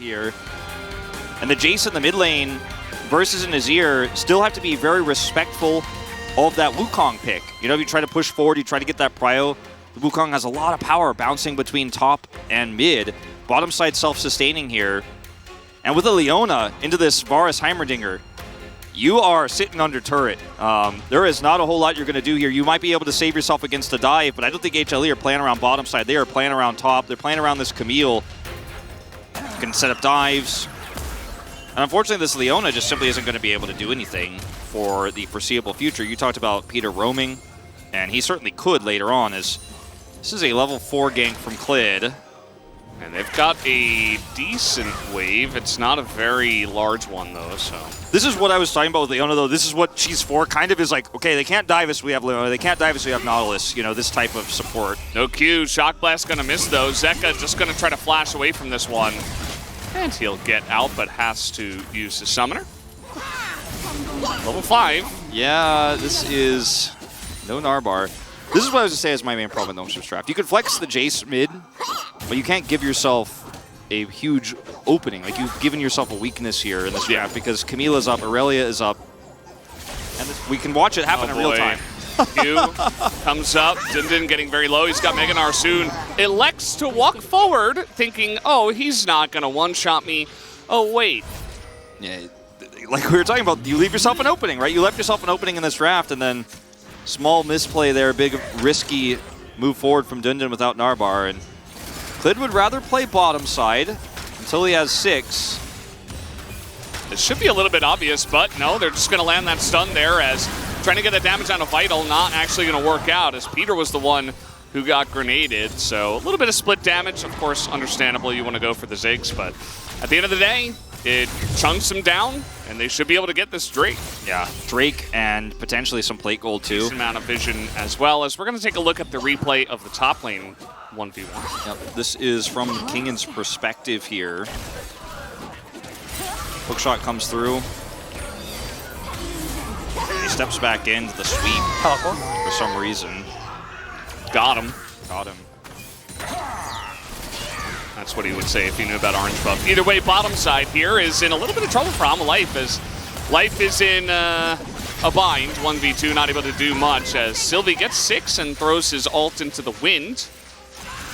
here. And the Jace in the mid lane versus an Azir still have to be very respectful of that Wukong pick. You know, if you try to push forward, you try to get that prio. The Wukong has a lot of power bouncing between top and mid. Bottom side self-sustaining here. And with a Leona into this Varus Heimerdinger, you are sitting under turret. There is not a whole lot you're going to do here. You might be able to save yourself against a dive, but I don't think HLE are playing around bottom side. They are playing around top. They're playing around this Camille. You can set up dives. And unfortunately, this Leona just simply isn't going to be able to do anything for the foreseeable future. You talked about Peter roaming, and he certainly could later on, as this is a level 4 gank from Clid. And they've got a decent wave. It's not a very large one, though, so. This is what I was talking about with Leona, though. This is what she's for, kind of is like, okay, they can't dive us, we have Leona. They can't dive us, we have Nautilus. You know, this type of support. No Q. Shock Blast going to miss, though. Zeka just going to try to flash away from this one. And he'll get out, but has to use the Summoner. Level 5. Yeah, this is no Narbar. This is what I was going to say is my main problem with Nome's draft. You can flex the Jace mid, but you can't give yourself a huge opening. Like, you've given yourself a weakness here in this draft because Camilla's up, Aurelia is up, and we can watch it happen in real time. Q comes up, Dindin getting very low. He's got Mega Gnar soon. Elects to walk forward, thinking, oh, he's not going to one-shot me. Oh, wait. Yeah, like we were talking about, you leave yourself an opening, right? You left yourself an opening in this draft, and then small misplay there, big risky move forward from Dindin without Narbar. And Clid would rather play bottom side until he has 6. It should be a little bit obvious, but no, they're just going to land that stun there as trying to get the damage on a Vital, not actually going to work out, as Peter was the one who got grenaded. So a little bit of split damage. Of course, understandable, you want to go for the Ziggs, but at the end of the day, it chunks them down, and they should be able to get this Drake. Yeah, Drake and potentially some plate gold too. Decent amount of vision as well, as we're going to take a look at the replay of the top lane 1v1. Yep, this is from Kingan's perspective here. Hookshot comes through. He steps back into the sweep for some reason. Got him. Got him. That's what he would say if he knew about orange buff. Either way, bottom side here is in a little bit of trouble for Life, as Life is in a bind, 1v2, not able to do much, as Sylvie gets 6 and throws his ult into the wind.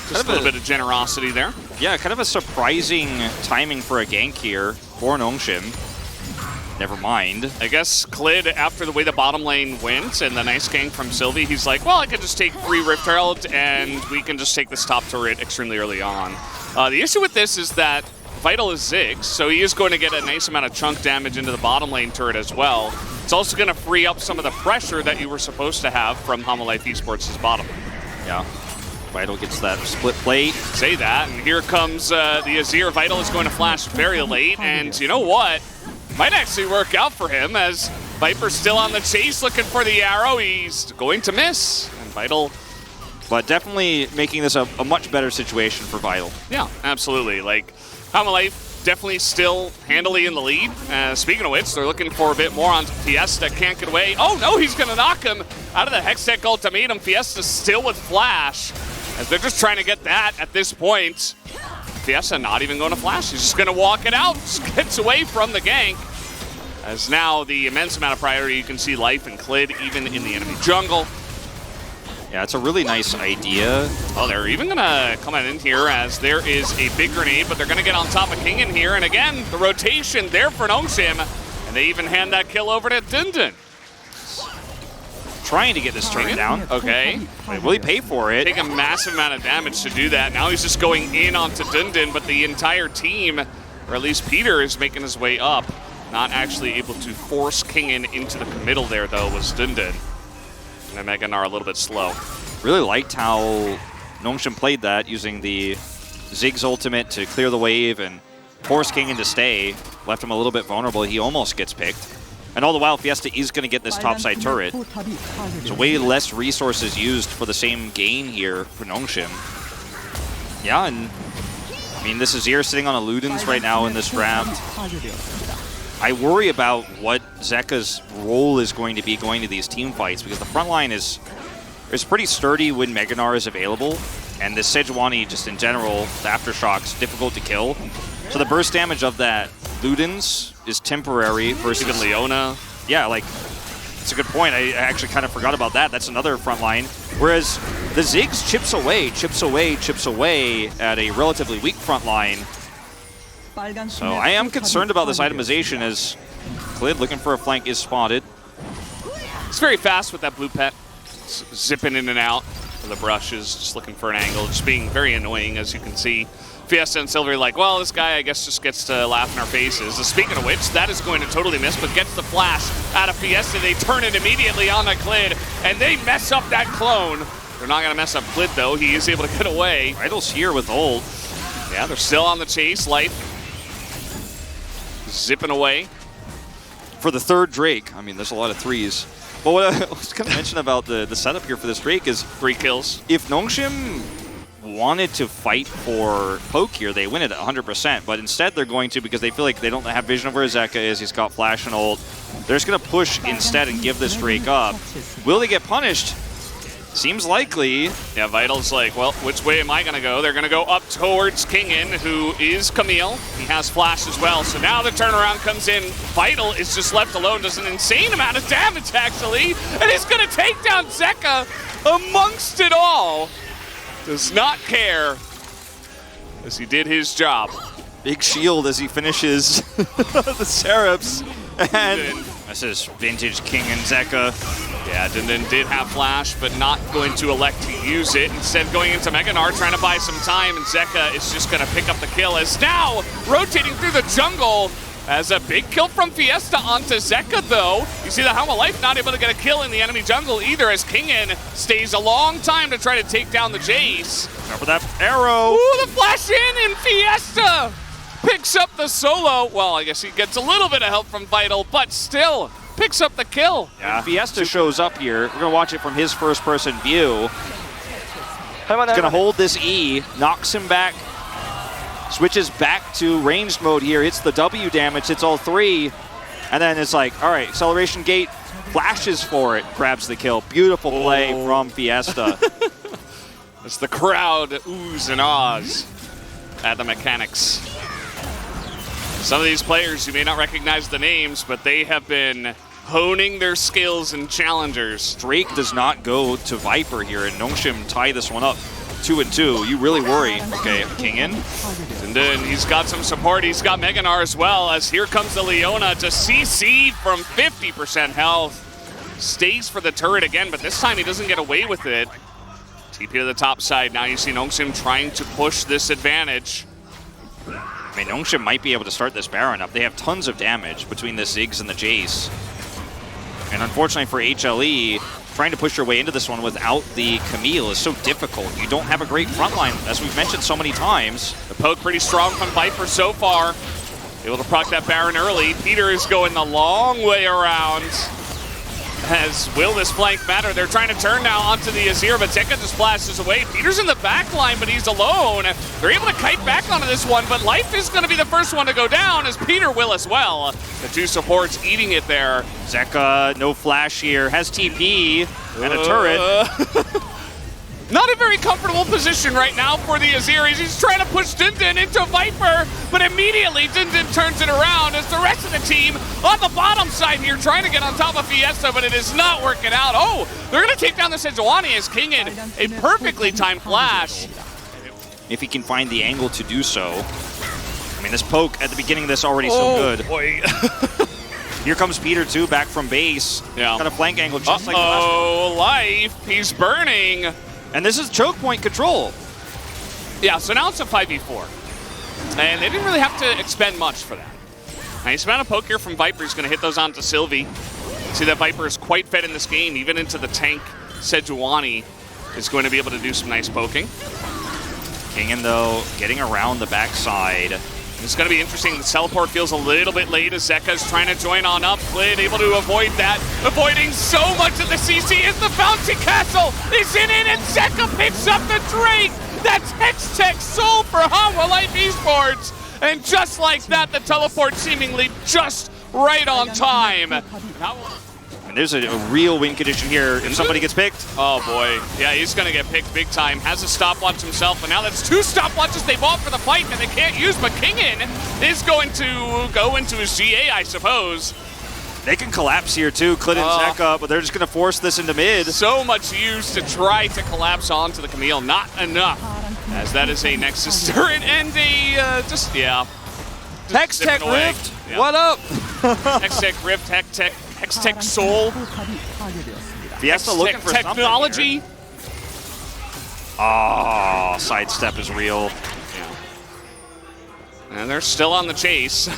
Just a little bit of generosity there. Yeah, kind of a surprising timing for a gank here for Nongshim. Never mind. I guess Clid, after the way the bottom lane went and the nice gank from Sylvie, he's like, well, I can just take 3 Rift Herald and we can just take this top turret extremely early on. The issue with this is that Vital is Ziggs, so he is going to get a nice amount of chunk damage into the bottom lane turret as well. It's also going to free up some of the pressure that you were supposed to have from Life Esports' bottom. Yeah. Vital gets that split plate. Say that, and here comes the Azir. Vital is going to flash very late, and you know what? Might actually work out for him, as Viper's still on the chase looking for the arrow. He's going to miss, and Vital... But definitely making this a much better situation for Vital. Yeah, absolutely. Like, Life definitely still handily in the lead. Speaking of which, they're looking for a bit more on Fiesta. Can't get away. Oh no, he's going to knock him out of the Hextech ultimatum. Fiesta's still with Flash, as they're just trying to get that at this point. Fiesta not even going to flash. He's just going to walk it out. Just gets away from the gank. As now the immense amount of priority, you can see Life and Clid even in the enemy jungle. Yeah, it's a really nice idea. Oh, they're even going to come in here as there is a big grenade, but they're going to get on top of King in here. And again, the rotation there for Nongshim. And they even hand that kill over to Dindin. Trying to get this turret down. Okay. Wait, will he pay for it? Take a massive amount of damage to do that. Now he's just going in onto Dindin, but the entire team, or at least Peter, is making his way up. Not actually able to force Kingen into the committal there, though, was Dindin. And Mega Gnar a little bit slow. Really liked how Nongshim played that, using the Ziggs ultimate to clear the wave and force Kingen to stay. Left him a little bit vulnerable. He almost gets picked. And all the while, Fiesta is going to get this topside turret. So way less resources used for the same gain here for Nongshim. Yeah, and I mean, this Azir sitting on a Ludens right now in this draft. I worry about what Zeka's role is going to be going to these team fights, because the front line is pretty sturdy when Mega Gnar is available, and the Sejuani just in general, the Aftershocks, difficult to kill. So the burst damage of that Ludens is temporary versus... Even Leona. Yeah, like, it's a good point. I actually kind of forgot about that. That's another front line. Whereas the Ziggs chips away at a relatively weak front line. So I am concerned about this itemization as Clid looking for a flank is spotted. It's very fast with that blue pet. Zipping in and out of the brushes, just looking for an angle, just being very annoying, as you can see. Fiesta and Silver like, well, this guy, I guess, just gets to laugh in our faces. Speaking of which, that is going to totally miss, but gets the flash out of Fiesta. They turn it immediately on the Clid, and they mess up that clone. They're not going to mess up Clid, though. He is able to get away. Idol's here with ult. Yeah, they're still on the chase. Life zipping away. For the third Drake, I mean, there's a lot of threes. But what I was going to mention about the setup here for this Drake is 3 kills. If Nongshim wanted to fight for poke here, they win it 100%, but instead they're going to, because they feel like they don't have vision of where Zeka is, he's got flash and ult, they're just going to push instead and give this Drake up. Will they get punished? Seems likely. Yeah, Vital's like, well, which way am I going to go? They're going to go up towards Kingin, who is Camille. He has flash as well, so now the turnaround comes in. Vital is just left alone, does an insane amount of damage, actually, and he's going to take down Zeka amongst it all. Does not care, as he did his job. Big shield as he finishes the Seraphs. And this is vintage King and Zeka. Yeah, Dindin did have flash, but not going to elect to use it. Instead, going into Meganar, trying to buy some time, and Zeka is just going to pick up the kill. As now, rotating through the jungle, as a big kill from Fiesta onto Zeka, though. You see the Helm of Life not able to get a kill in the enemy jungle either, as Kingin stays a long time to try to take down the Jace. Remember that arrow. Ooh, the flash in, and Fiesta picks up the solo. Well, I guess he gets a little bit of help from Vital, but still picks up the kill. Yeah. Fiesta shows up here. We're going to watch it from his first-person view. He's going to hold this E, knocks him back, switches back to ranged mode here, hits the W damage, hits all 3, and then it's like, all right, acceleration gate, flashes for it, grabs the kill. Beautiful play from Fiesta. As the crowd oohs and ahs at the mechanics. Some of these players, you may not recognize the names, but they have been honing their skills in challengers. Drake does not go to Viper here, and Nongshim tie this one up 2-2. You really worry. Okay, King in. And then he's got some support. He's got Meganar as well, as here comes the Leona to CC from 50% health. Stays for the turret again, but this time he doesn't get away with it. TP to the top side. Now you see Nongshim trying to push this advantage. I mean, Nongshim might be able to start this Baron up. They have tons of damage between the Ziggs and the Jace. And unfortunately for HLE, trying to push your way into this one without the Camille is so difficult. You don't have a great front line, as we've mentioned so many times. The poke pretty strong from Viper so far. Able to proc that Baron early. Peter is going the long way around. As will this flank matter? They're trying to turn now onto the Azir, but Zeka just flashes away. Peter's in the back line, but he's alone. They're able to kite back onto this one, but Life is going to be the first one to go down, as Peter will as well. The 2 supports eating it there. Zeka, no flash here, has TP and a turret. Not a very comfortable position right now for the Azir. He's trying to push Dindin into Viper, but immediately Dindin turns it around as the rest of the team on the bottom side here trying to get on top of Fiesta, but it is not working out. Oh, they're going to take down the Sejuani as King in a perfectly timed flash. If he can find the angle to do so. I mean, this poke at the beginning of this already so good. Boy. Here comes Peter, too, back from base. Yeah. Got a flank angle just like the last one. Oh, Life. He's burning. And this is choke point control. Yeah, so now it's a 5v4. And they didn't really have to expend much for that. Nice amount of poke here from Viper. He's going to hit those onto Sylvie. See that Viper is quite fed in this game. Even into the tank, Sejuani is going to be able to do some nice poking. Kingin, though, getting around the backside. It's going to be interesting. The teleport feels a little bit late as Zeka's trying to join on up. Clid able to avoid that. Avoiding so much of the CC as the Bouncy Castle is in it, and Zeka picks up the Drake. That's Hextech Soul for Hanwha Life Esports. And just like that, the teleport seemingly just right on time. And there's a real win condition here if somebody gets picked. Oh boy, yeah, he's gonna get picked big time. Has a stopwatch himself, but now that's 2 stopwatches they bought for the fight and they can't use, but Kingen is going to go into his GA, I suppose. They can collapse here too, Clid and Zeka, but they're just gonna force this into mid. So much used to try to collapse onto the Camille, not enough. As that is a Nexus turret and a, Hextech Rift, yeah. what up? Hextech Rift, Hextech Soul. Fiesta looking for technology. Oh, sidestep is real. Yeah. And they're still on the chase.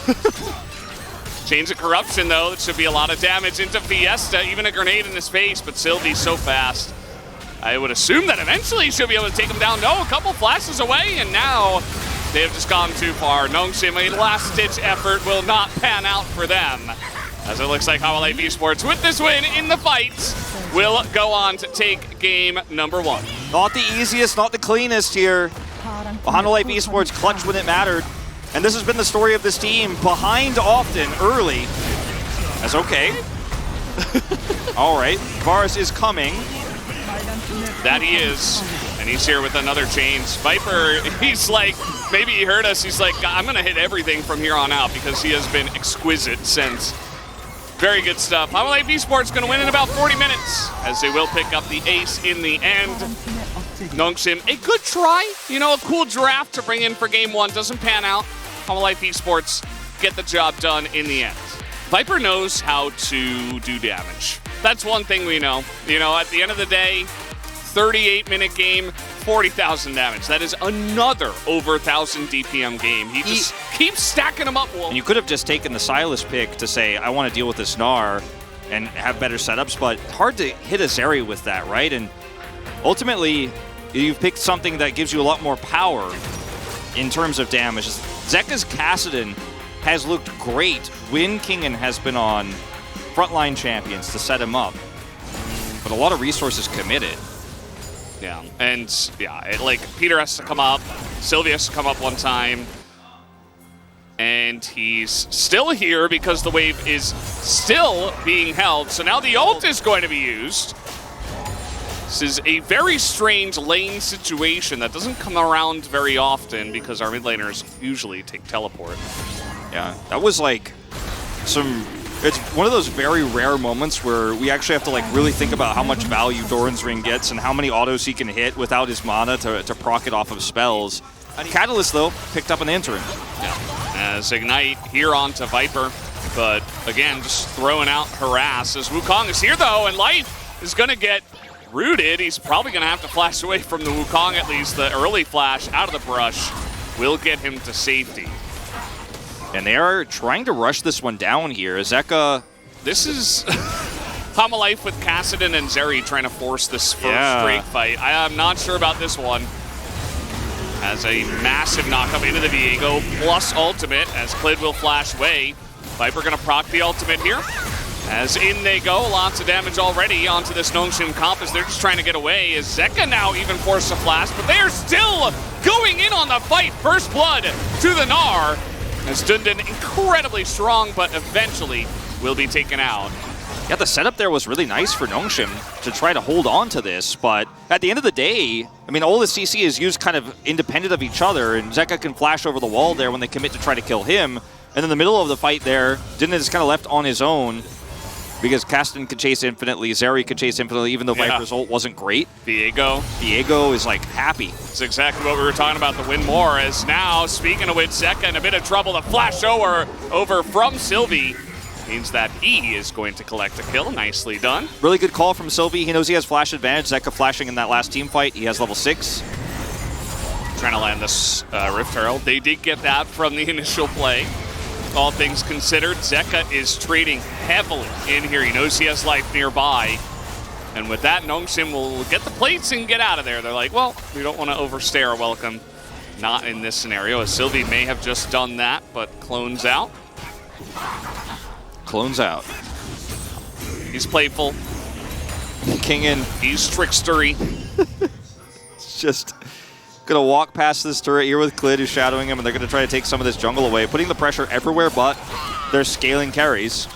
Chains of Corruption, though. That should be a lot of damage into Fiesta. Even a grenade in his face, but Sylvie's so fast. I would assume that eventually he should be able to take him down. No, a couple flashes away, and now they have just gone too far. Nongshim, a last-ditch effort will not pan out for them. As it looks like HLE Esports, with this win in the fight, will go on to take game number 1. Not the easiest, not the cleanest here. HLE Esports clutch when it mattered. And this has been the story of this team. Behind often, early. That's okay. All right, Vars is coming. That he is. And he's here with another chains. Viper, he's like, maybe he heard us. He's like, I'm going to hit everything from here on out because he has been exquisite since. Very good stuff. HLE Esports going to win in about 40 minutes as they will pick up the ace in the end. Nongshim, a good try. You know, a cool draft to bring in for game 1. Doesn't pan out. HLE Esports get the job done in the end. Viper knows how to do damage. That's one thing we know. You know, at the end of the day, 38-minute game, 40,000 damage. That is another over 1,000 DPM game. He just keeps stacking them up. And you could have just taken the Silas pick to say, I want to deal with this Gnar and have better setups, but hard to hit a Zeri with that, right? And ultimately, you've picked something that gives you a lot more power in terms of damage. Zeka's Kassadin has looked great when Kingen has been on frontline champions to set him up, but a lot of resources committed. Yeah, and yeah, like Peter has to come up, Sylvia has to come up one time, and he's still here because the wave is still being held. So now the ult is going to be used. This is a very strange lane situation that doesn't come around very often because our mid laners usually take teleport. Yeah, that was like it's one of those very rare moments where we actually have to like really think about how much value Doran's Ring gets and how many autos he can hit without his mana to proc it off of spells. Catalyst, though, picked up an interim. Yeah, as Ignite here onto Viper, but again, just throwing out Harass as Wukong is here, though, and Life is going to get rooted. He's probably going to have to flash away from the Wukong, at least. The early flash out of the brush will get him to safety. And they are trying to rush this one down here. Zeka... This is HLE with Kassadin and Zeri trying to force this first straight fight. I am not sure about this one. Has a massive knockup into the Viego plus ultimate as Clid will flash away. Viper going to proc the ultimate here. As in they go, lots of damage already onto this Nongshim comp as they're just trying to get away. As Zeka now even forced a flash, but they are still going in on the fight. First blood to the Gnar. As Dundon incredibly strong, but eventually will be taken out. Yeah, the setup there was really nice for Nongshim to try to hold on to this, but at the end of the day, I mean, all the CC is used kind of independent of each other, and Zeka can flash over the wall there when they commit to try to kill him. And in the middle of the fight there, Dundon is kind of left on his own because Kassadin could chase infinitely, Zeri could chase infinitely, even though Viper's ult wasn't great. Viego is like happy. That's exactly what we were talking about, the win more, as now, speaking of which, Zeka in a bit of trouble. The flash over from Sylvie means that he is going to collect a kill. Nicely done. Really good call from Sylvie. He knows he has flash advantage. Zeka flashing in that last team fight. He has level 6. Trying to land this Rift Herald. They did get that from the initial play. All things considered, Zeka is trading heavily in here. He knows he has life nearby. And with that, Nongshim will get the plates and get out of there. They're like, well, we don't want to overstay our welcome. Not in this scenario, as Sylvie may have just done that, but clones out. Clones out. He's playful. Kingen. He's trickstery. It's just gonna walk past this turret here with Clid, who's shadowing him, and they're gonna try to take some of this jungle away, putting the pressure everywhere but their scaling carries.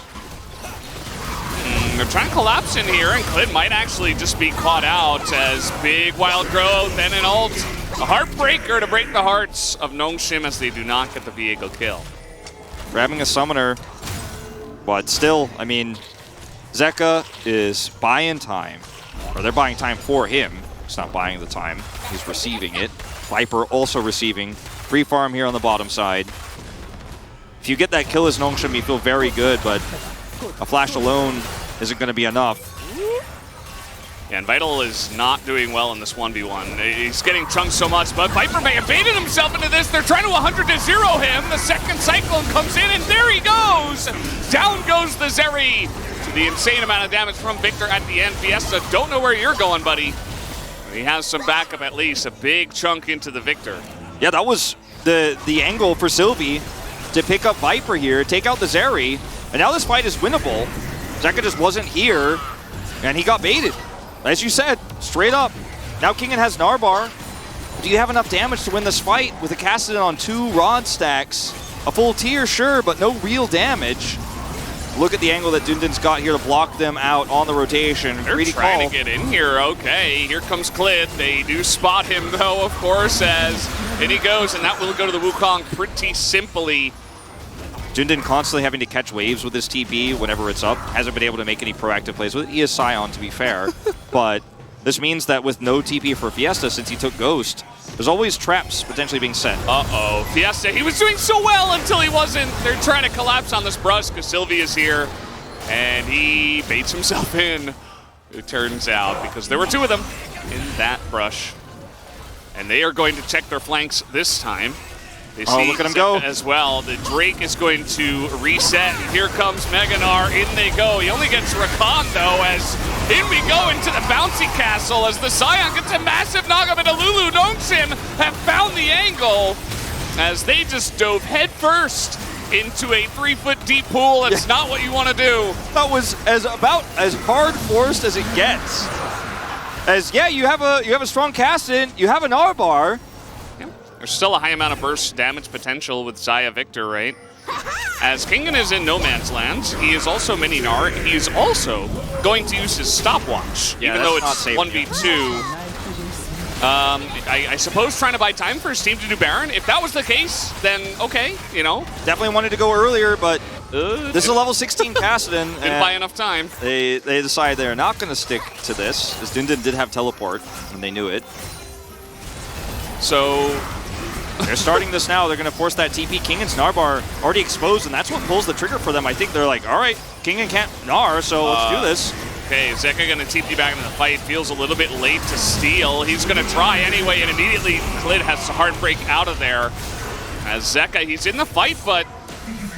They're trying to collapse in here, and Clid might actually just be caught out as big wild growth and an ult. A heartbreaker to break the hearts of Nongshim as they do not get the Viego kill. Grabbing a summoner, but still, I mean, Zeka is buying time. Or they're buying time for him. He's not buying the time. He's receiving it. Viper also receiving. Free farm here on the bottom side. If you get that kill as Nongshim, you feel very good, but a flash alone isn't going to be enough. Yeah, and Vital is not doing well in this 1v1. He's getting chunked so much, but Viper may have baited himself into this. They're trying to 100-0 him. The second Cyclone comes in, and there he goes! Down goes the Zeri. To the insane amount of damage from Victor at the end. Fiesta, don't know where you're going, buddy. He has some backup at least. A big chunk into the Victor. Yeah, that was the angle for Sylvie to pick up Viper here, take out the Zeri, and now this fight is winnable. Zeka just wasn't here, and he got baited. As you said, straight up. Now Kingen has Narbar. Do you have enough damage to win this fight with a Kassadin on 2 rod stacks? A full tier, sure, but no real damage. Look at the angle that Dundon's got here to block them out on the rotation. They're trying to get in here. Okay, here comes Clid. They do spot him, though, of course, as in he goes, and that will go to the Wukong pretty simply. Dundon constantly having to catch waves with his TP whenever it's up. Hasn't been able to make any proactive plays with it. He is Scion, to be fair. But this means that with no TP for Fiesta, since he took Ghost, there's always traps potentially being set. Uh-oh. Fiesta, he was doing so well until he wasn't. They're trying to collapse on this brush because Sylvie is here. And he baits himself in, it turns out, because there were 2 of them in that brush. And they are going to check their flanks this time. They see look at him go. As well. The Drake is going to reset. And here comes Meganar. In they go. He only gets Rakan, though, as in we go into the bouncy castle as the Scion gets a massive knock-up into Lulu. Nongshim have found the angle as they just dove headfirst into a 3-foot deep pool. It's not what you want to do. That was about as hard forced as it gets. As yeah, you have a strong Kassadin, you have an R-bar. There's still a high amount of burst damage potential with Xayah Victor, right? As Kingen is in no man's land, he is also mini-Gnar. He is also going to use his stopwatch, even though it's 1v2. I suppose trying to buy time for his team to do Baron. If that was the case, then okay, you know. Definitely wanted to go earlier, but this is a level 16 Kassadin. Didn't buy enough time. They decided they're not going to stick to this, as Dundon did have teleport, and they knew it. So they're starting this now. They're going to force that TP. Kingen's Narbar already exposed, and that's what pulls the trigger for them. I think they're like, all right, Kingen can't Gnar, so let's do this. Okay, Zeka going to TP back into the fight. Feels a little bit late to steal. He's going to try anyway, and immediately Clid has to heartbreak out of there. As Zeka, he's in the fight, but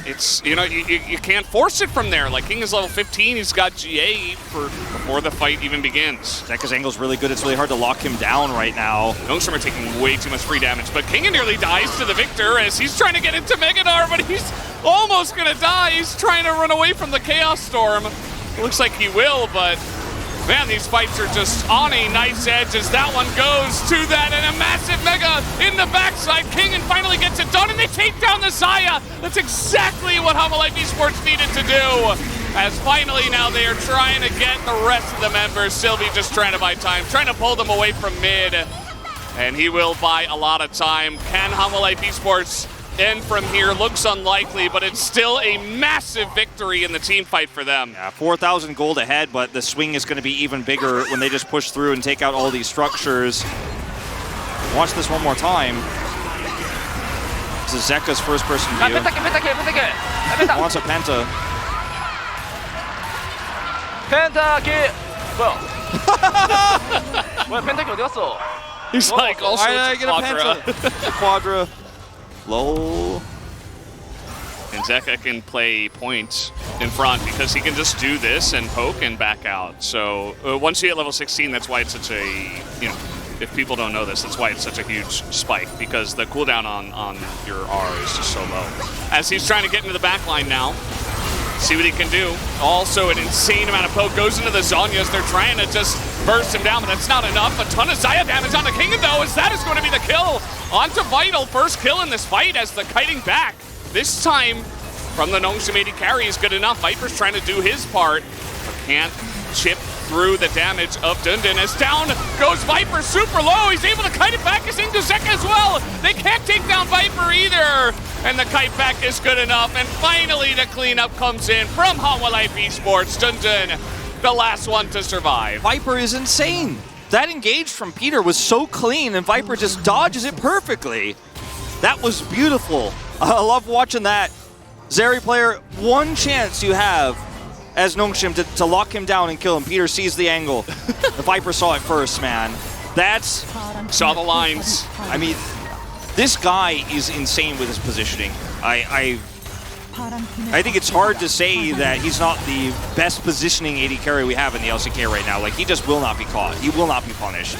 it's, you know, you can't force it from there. Like, King is level 15. He's got GA before the fight even begins. Zeka's angle's really good. It's really hard to lock him down right now. Nongshim are taking way too much free damage, but Kingen nearly dies to the Victor as he's trying to get into Meganar, but he's almost going to die. He's trying to run away from the Chaos Storm. It looks like he will, but man, these fights are just on a nice edge as that one goes to that, and a massive Mega in the backside. Kingen finally gets it done, and they take down the Xayah. That's exactly what HLE Esports needed to do. As finally now they are trying to get the rest of the members. Sylvie just trying to buy time, trying to pull them away from mid, and he will buy a lot of time. Can HLE Esports end from here? Looks unlikely, but it's still a massive victory in the team fight for them. Yeah, 4,000 gold ahead, but the swing is going to be even bigger when they just push through and take out all these structures. Watch this one more time. This is Zeka's first-person view. Wants a Penta. He's like, also I it's a get a Quadra. Penta. Quadra. Lol. And Zeka can play point in front because he can just do this and poke and back out. So once you hit level 16, that's why it's such a, you know, if people don't know this, that's why it's such a huge spike, because the cooldown on your R is just so low. As he's trying to get into the back line now, see what he can do. Also an insane amount of poke goes into the Zhonya's. They're trying to just burst him down, but that's not enough. A ton of Xayah damage on the Kingen, though, as that is going to be the kill onto Vital. First kill in this fight as the kiting back. This time from the Nongshim AD carry is good enough. Viper's trying to do his part. can't chip through the damage of Dundun. As down goes Viper, super low. He's able to kite it back as into Zeka as well. They can't take down Viper either. And the kite back is good enough. And finally the cleanup comes in from Hanwha Life Esports. Dundun, the last one to survive. Viper is insane. That engage from Peter was so clean, and Viper just dodges it perfectly. That was beautiful. I love watching that. Zeri player, one chance you have as Nongshim to lock him down and kill him. Peter sees the angle. The Viper saw it first, man. That's... Saw the lines. I mean, this guy is insane with his positioning. I think it's hard to say that he's not the best positioning AD carry we have in the LCK right now. Like, he just will not be caught. He will not be punished.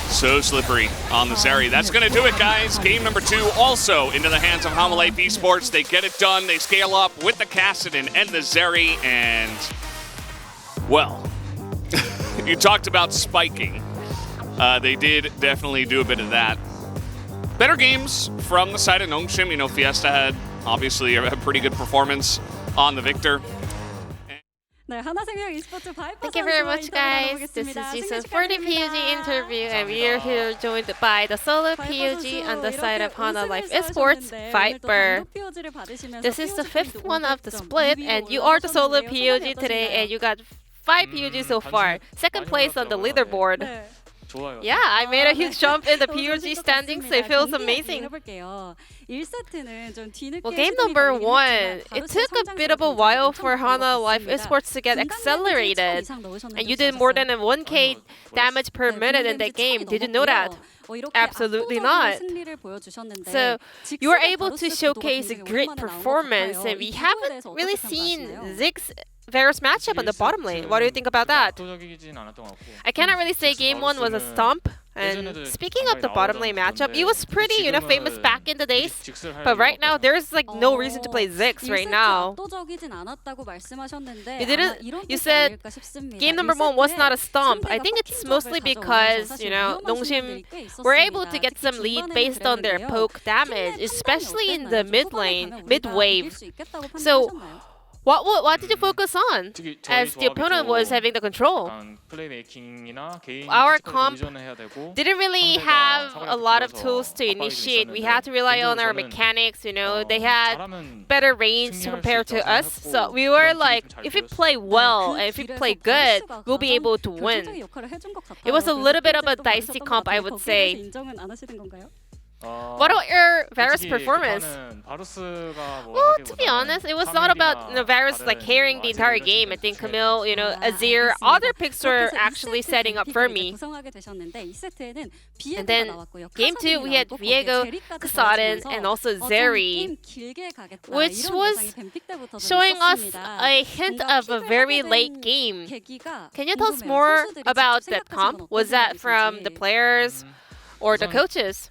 So slippery on the Zeri. That's going to do it, guys. Game number 2 also into the hands of Hanwha Life Esports. They get it done. They scale up with the Kassadin and the Zeri. And, well, you talked about spiking. They did definitely do a bit of that. Better games from the side of Nongshim. You know, Fiesta had obviously a pretty good performance on the Victor. Thank you very much, guys. This is season 40 PUG interview, and we are here joined by the solo PUG on the side of Hanwha Life Esports, Viper. This is the 5th one of the split, and you are the solo PUG today, and you got 5 PUG so far. 2nd place on the leaderboard. Yeah, I made a huge jump in the PUG standings, so it feels amazing. Well, game number 1, it took a bit of a while for Hanwha Life Esports to get accelerated. And you did more than a 1k damage per minute in that game. Did you know that? Absolutely not. So you were able to showcase a great performance, and we haven't really seen Ziggs Varus matchup on the bottom lane. What do you think about that? I cannot really say game 1 was a stomp. And speaking of the bottom lane matchup, it was pretty, famous back in the days. But right now, there's like no reason to play Ziggs right now. You said game number 1 was not a stomp. I think it's mostly because, Nongshim were able to get some lead based on their poke damage, especially in the mid lane, mid wave. So what did you focus on as the opponent was having the control? Our comp didn't really have a lot of tools to initiate. We had to rely on our mechanics, They had better range compared to us. So we were like, if we play well and if we play good, we'll be able to win. It was a little bit of a dicey comp, I would say. What about your Varus performance? Well, to be honest, it was not about Varus carrying the entire game. I think Camille, Azir, other picks were actually setting up for me. And then game 2, we had Viego, Kassadin, and also Zeri, which was showing us a hint of a very late game. Can you tell us more about that comp? Was that from the players or the coaches?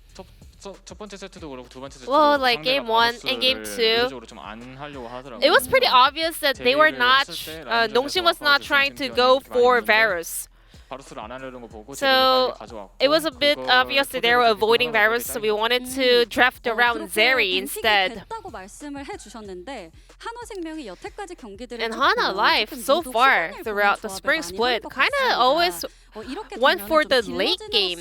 Well, like game 1 and game 2, it was pretty obvious that they were not, Nongshim was not trying to go for Varus. So it was a bit obvious that they were avoiding Varus, so we wanted to draft around Zeri instead. And Hanwha Life, so far throughout the spring split, kind of always went for the late game.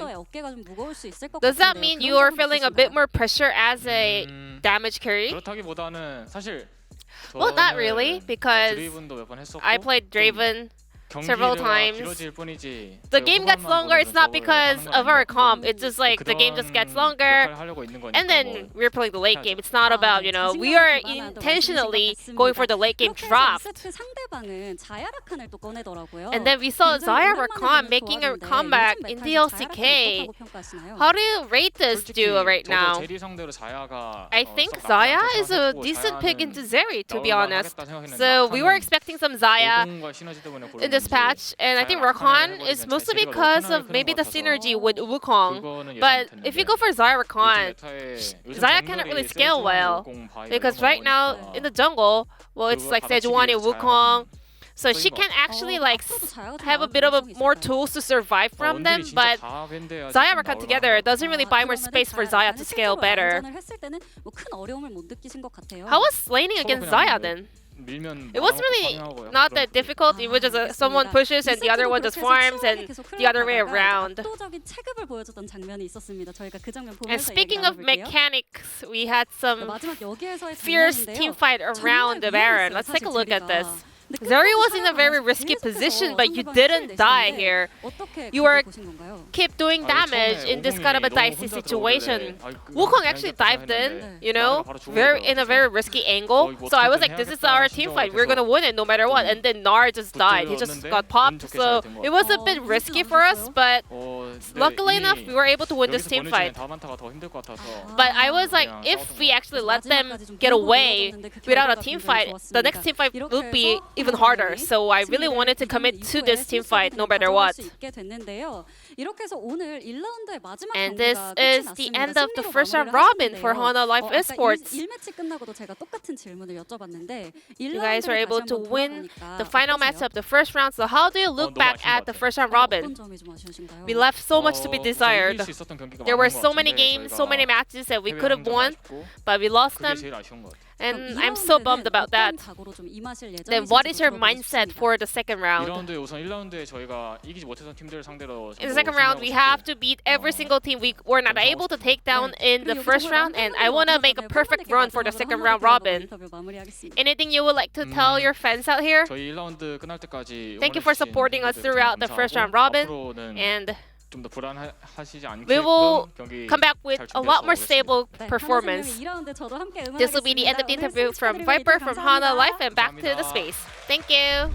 Does that mean you are feeling a bit more pressure as a damage carry? Well, not really, because I played Draven several times. The game gets longer, it's not because of our comp, it's just like the game just gets longer, and then we're playing the late game. It's not about, we are intentionally going for the late game draft. And then we saw Xayah Rakan making a comeback in the LCK. How do you rate this duo right now? I think Xayah is a decent pick into Zeri, to be honest. So we were expecting some Xayah in this patch, and I think Rakan is mostly because of maybe the synergy with Wukong. But if you go for Xayah Rakan, Xayah cannot really scale well, because right now in the jungle, well, it's like Sejuani, Wukong, so she can actually have a bit of more tools to survive from them, but Xayah Rakan together doesn't really buy more space for Xayah to scale better. How was laning against Xayah then? It was really not that difficult. It was just someone pushes and the other one just farms and the other way around. And speaking of mechanics, we had some fierce team fight around the Baron. Let's take a look at this. Zuri was in a very risky position, but you didn't die here. You were keep doing damage in this kind of a dicey situation. Wukong actually dived in, you know, in a very risky angle. So I was like, this is our team fight. We're gonna win it no matter what. And then Nar just died. He just got popped. So it was a bit risky for us, but luckily enough, we were able to win this team fight. But I was like, if we actually let them get away without a team fight, the next team fight would be even harder. So I really wanted to commit to this team fight no matter what. And this is the end of the first round robin for Hana Life Esports. You guys were able to win the final match of the first round. So how do you look back at the first round robin? We left so much to be desired. There were so many games, so many matches that we could have won, but we lost them. And I'm so bummed about that. Then what is your mindset for the second round? In the second round, we have to beat every single team we were not able to take down in the first round, and I want to make a perfect run for the second round robin. Anything you would like to tell your fans out here? Thank you for supporting us throughout the first round robin, and we will come back with a lot more stable performance. This will be the end of the interview from Viper from Hana Life, and back to the space. Thank you.